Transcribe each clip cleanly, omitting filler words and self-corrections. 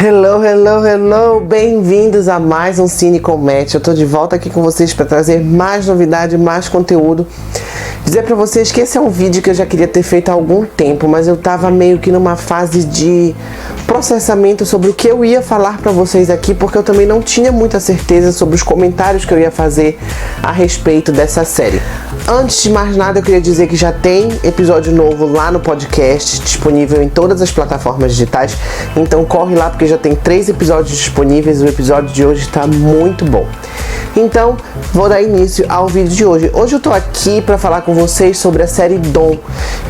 Hello, hello, hello! Bem-vindos a mais um Cine com Match. Eu tô de volta aqui com vocês para trazer mais novidade, mais conteúdo. Dizer para vocês que esse é um vídeo que eu já queria ter feito há algum tempo, mas eu tava meio que numa fase de processamento sobre o que eu ia falar para vocês aqui, porque eu também não tinha muita certeza sobre os comentários que eu ia fazer a respeito dessa série. Antes de mais nada, eu queria dizer que já tem episódio novo lá no podcast, disponível em todas as plataformas digitais, então corre lá porque já tem 3 episódios disponíveis. O episódio de hoje está muito bom. Então, vou dar início ao vídeo de hoje. Hoje eu tô aqui para falar com vocês sobre a série Dom,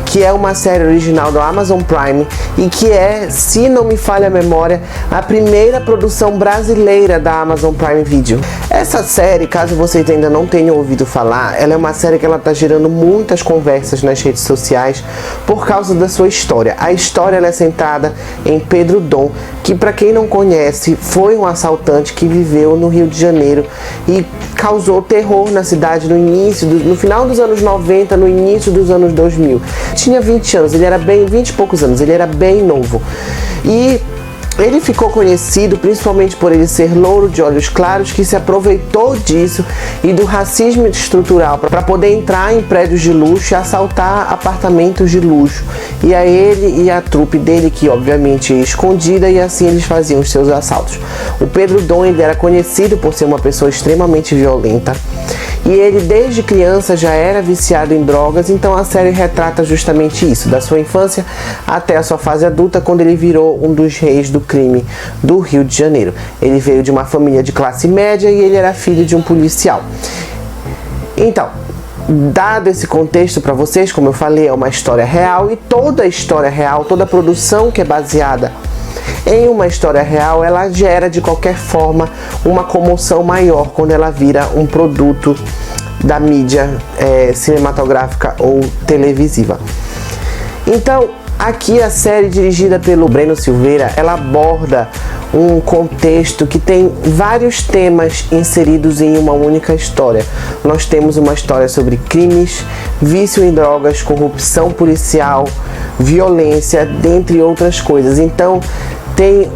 que é uma série original do Amazon Prime e que é, se não me falha a memória, a primeira produção brasileira da Amazon Prime Video. Essa série, caso vocês ainda não tenham ouvido falar, ela é uma série que ela tá gerando muitas conversas nas redes sociais por causa da sua história. A história ela é centrada em Pedro Dom, que, para quem não conhece, foi um assaltante que viveu no Rio de Janeiro e causou terror na cidade no final dos anos 90, no início dos anos 2000. Tinha 20 anos, ele era 20 e poucos anos, ele era bem novo. E ele ficou conhecido principalmente por ele ser louro de olhos claros, que se aproveitou disso e do racismo estrutural para poder entrar em prédios de luxo e assaltar apartamentos de luxo. E a ele e a trupe dele, que obviamente é escondida, e assim eles faziam os seus assaltos. O Pedro Dom, ele era conhecido por ser uma pessoa extremamente violenta. E ele desde criança já era viciado em drogas, então a série retrata justamente isso, da sua infância até a sua fase adulta, quando ele virou um dos reis do crime do Rio de Janeiro. Ele veio de uma família de classe média e ele era filho de um policial. Então, dado esse contexto para vocês, como eu falei, é uma história real, e toda história real, toda produção que é baseada em uma história real, ela gera de qualquer forma uma comoção maior quando ela vira um produto da mídia cinematográfica ou televisiva. Então, aqui a série dirigida pelo Breno Silveira, ela aborda um contexto que tem vários temas inseridos em uma única história. Nós temos uma história sobre crimes, vício em drogas, corrupção policial, violência, dentre outras coisas. Então, tem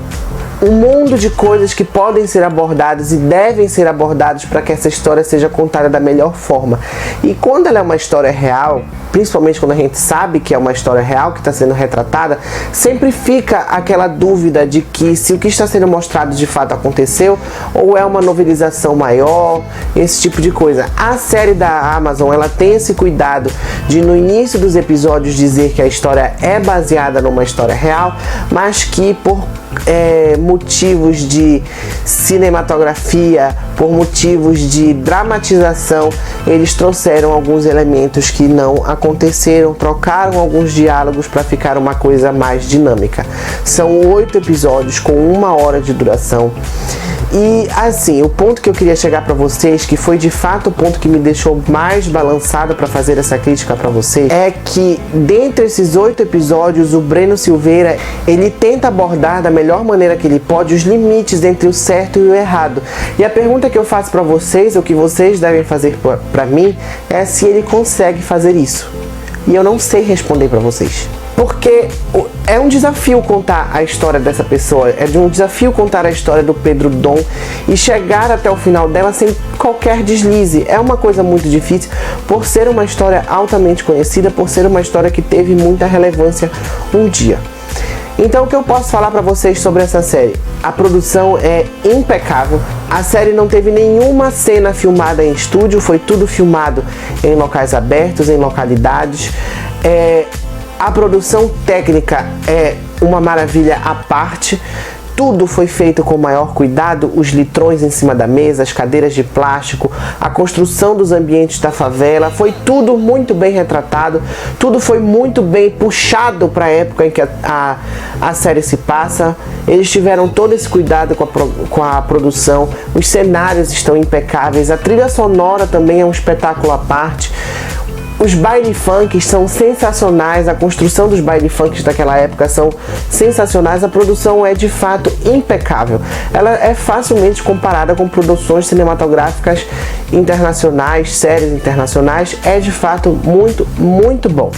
um mundo de coisas que podem ser abordadas e devem ser abordadas para que essa história seja contada da melhor forma. E quando ela é uma história real, principalmente quando a gente sabe que é uma história real que está sendo retratada, sempre fica aquela dúvida de que se o que está sendo mostrado de fato aconteceu ou é uma novelização maior, esse tipo de coisa. A série da Amazon, ela tem esse cuidado de no início dos episódios dizer que a história é baseada numa história real, mas que por motivos de cinematografia, por motivos de dramatização, eles trouxeram alguns elementos que não aconteceram, trocaram alguns diálogos para ficar uma coisa mais dinâmica. São 8 episódios com 1 hora de duração. E assim, o ponto que eu queria chegar para vocês, que foi de fato o ponto que me deixou mais balançado para fazer essa crítica para vocês, é que dentre esses 8 episódios, o Breno Silveira, ele tenta abordar da melhor maneira que ele pode os limites entre o certo e o errado. E a pergunta que eu faço para vocês, o que vocês devem fazer para mim, é se ele consegue fazer isso. E eu não sei responder para vocês. Porque é um desafio contar a história dessa pessoa, é um desafio contar a história do Pedro Dom e chegar até o final dela sem qualquer deslize. É uma coisa muito difícil por ser uma história altamente conhecida, por ser uma história que teve muita relevância um dia. Então, o que eu posso falar para vocês sobre essa série? A produção é impecável. A série não teve nenhuma cena filmada em estúdio, foi tudo filmado em locais abertos, em localidades. A produção técnica é uma maravilha à parte. Tudo foi feito com o maior cuidado, os litrões em cima da mesa, as cadeiras de plástico, a construção dos ambientes da favela, foi tudo muito bem retratado, tudo foi muito bem puxado para a época em que a série se passa. Eles tiveram todo esse cuidado com a produção, os cenários estão impecáveis, a trilha sonora também é um espetáculo à parte. Os baile funks são sensacionais, a construção dos baile funks daquela época são sensacionais, a produção é de fato impecável. Ela é facilmente comparada com produções cinematográficas internacionais, séries internacionais, é de fato muito, muito bom.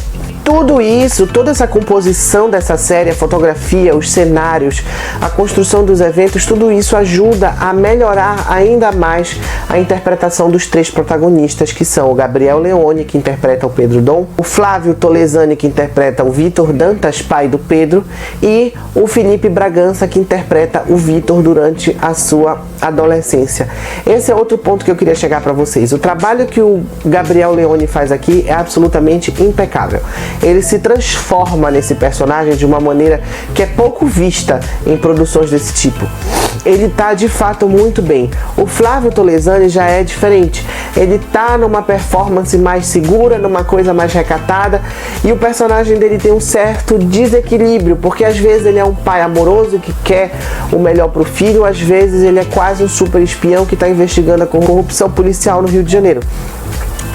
tudo isso, toda essa composição dessa série, a fotografia, os cenários, a construção dos eventos, tudo isso ajuda a melhorar ainda mais a interpretação dos três protagonistas, que são o Gabriel Leone, que interpreta o Pedro Dom, o Flávio Tolesani, que interpreta o Vitor Dantas, pai do Pedro, e o Felipe Bragança, que interpreta o Vitor durante a sua adolescência. Esse é outro ponto que eu queria chegar para vocês. O trabalho que o Gabriel Leone faz aqui é absolutamente impecável. Ele se transforma nesse personagem de uma maneira que é pouco vista em produções desse tipo. Ele tá de fato muito bem. O Flávio Tolesani já é diferente. Ele tá numa performance mais segura, numa coisa mais recatada, e o personagem dele tem um certo desequilíbrio, porque às vezes ele é um pai amoroso que quer o melhor pro filho, às vezes ele é quase um super espião que está investigando a corrupção policial no Rio de Janeiro.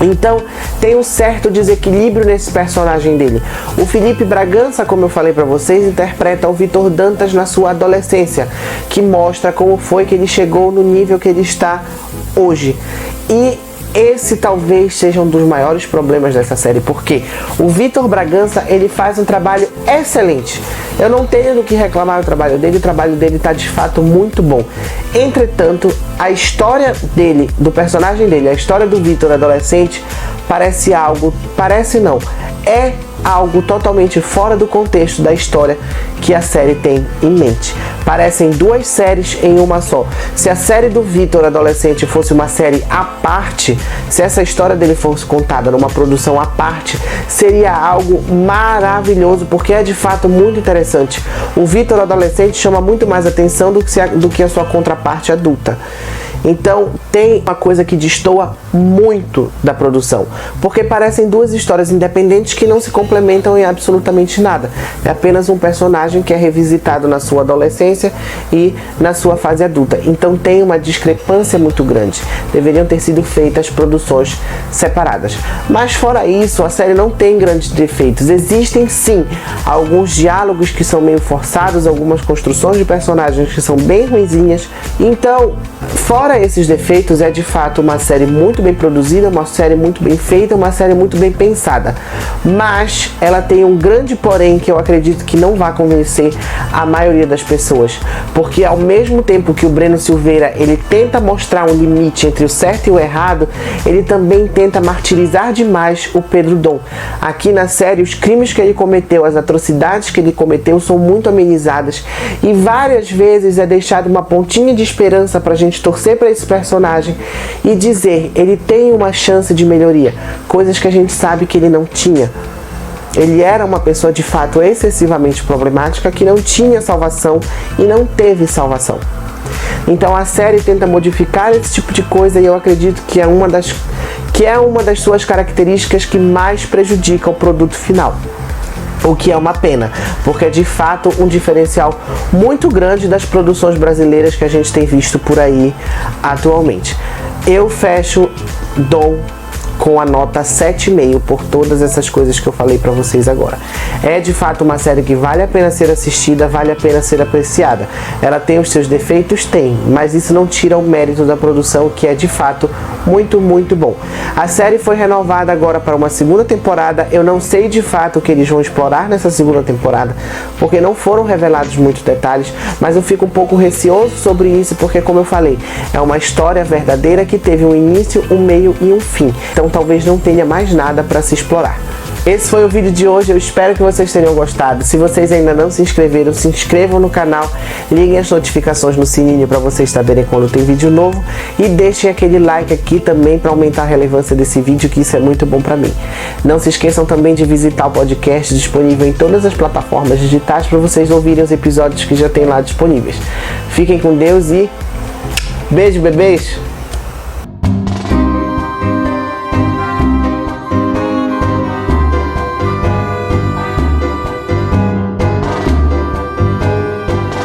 Então tem um certo desequilíbrio nesse personagem dele. O Felipe Bragança, como eu falei para vocês, interpreta o Vitor Dantas na sua adolescência, que mostra como foi que ele chegou no nível que ele está hoje. E esse talvez seja um dos maiores problemas dessa série, porque o Vitor Bragança, ele faz um trabalho excelente. Eu não tenho do que reclamar do trabalho dele, o trabalho dele está de fato muito bom. Entretanto, a história dele, do personagem dele, a história do Vitor adolescente, é algo totalmente fora do contexto da história que a série tem em mente. Parecem duas séries em uma só. Se a série do Vitor adolescente fosse uma série à parte, se essa história dele fosse contada numa produção à parte, seria algo maravilhoso, porque é de fato muito interessante. O Vitor adolescente chama muito mais atenção do que a sua contraparte adulta. Então tem uma coisa que destoa muito da produção, porque parecem duas histórias independentes que não se complementam em absolutamente nada. É apenas um personagem que é revisitado na sua adolescência e na sua fase adulta. Então tem uma discrepância muito grande. Deveriam ter sido feitas produções separadas. Mas fora isso, a série não tem grandes defeitos. Existem sim alguns diálogos que são meio forçados, algumas construções de personagens que são bem ruinzinhas. Então, fora esses defeitos, é de fato uma série muito bem produzida, uma série muito bem feita, uma série muito bem pensada. Mas ela tem um grande porém que eu acredito que não vai convencer a maioria das pessoas. Porque ao mesmo tempo que o Breno Silveira ele tenta mostrar um limite entre o certo e o errado, ele também tenta martirizar demais o Pedro Dom. Aqui na série, os crimes que ele cometeu, as atrocidades que ele cometeu são muito amenizadas. E várias vezes é deixado uma pontinha de esperança pra gente torcer para esse personagem e dizer, ele tem uma chance de melhoria, coisas que a gente sabe que ele não tinha. Ele era uma pessoa de fato excessivamente problemática, que não tinha salvação e não teve salvação. Então a série tenta modificar esse tipo de coisa, e eu acredito que é uma das suas características que mais prejudica o produto final. O que é uma pena, porque é de fato um diferencial muito grande das produções brasileiras que a gente tem visto por aí atualmente. Eu fecho Dom com a nota 7,5 por todas essas coisas que eu falei pra vocês agora. É de fato uma série que vale a pena ser assistida, vale a pena ser apreciada. Ela tem os seus defeitos? Tem, mas isso não tira o mérito da produção, que é de fato muito, muito bom. A série foi renovada agora para uma segunda temporada. Eu não sei de fato o que eles vão explorar nessa segunda temporada, porque não foram revelados muitos detalhes, mas eu fico um pouco receoso sobre isso, porque como eu falei, é uma história verdadeira que teve um início, um meio e um fim. Então talvez não tenha mais nada para se explorar. Esse foi o vídeo de hoje, eu espero que vocês tenham gostado. Se vocês ainda não se inscreveram, se inscrevam no canal, liguem as notificações no sininho para vocês saberem quando tem vídeo novo, e deixem aquele like aqui também para aumentar a relevância desse vídeo, que isso é muito bom para mim. Não se esqueçam também de visitar o podcast disponível em todas as plataformas digitais para vocês ouvirem os episódios que já tem lá disponíveis. Fiquem com Deus e beijo, bebês!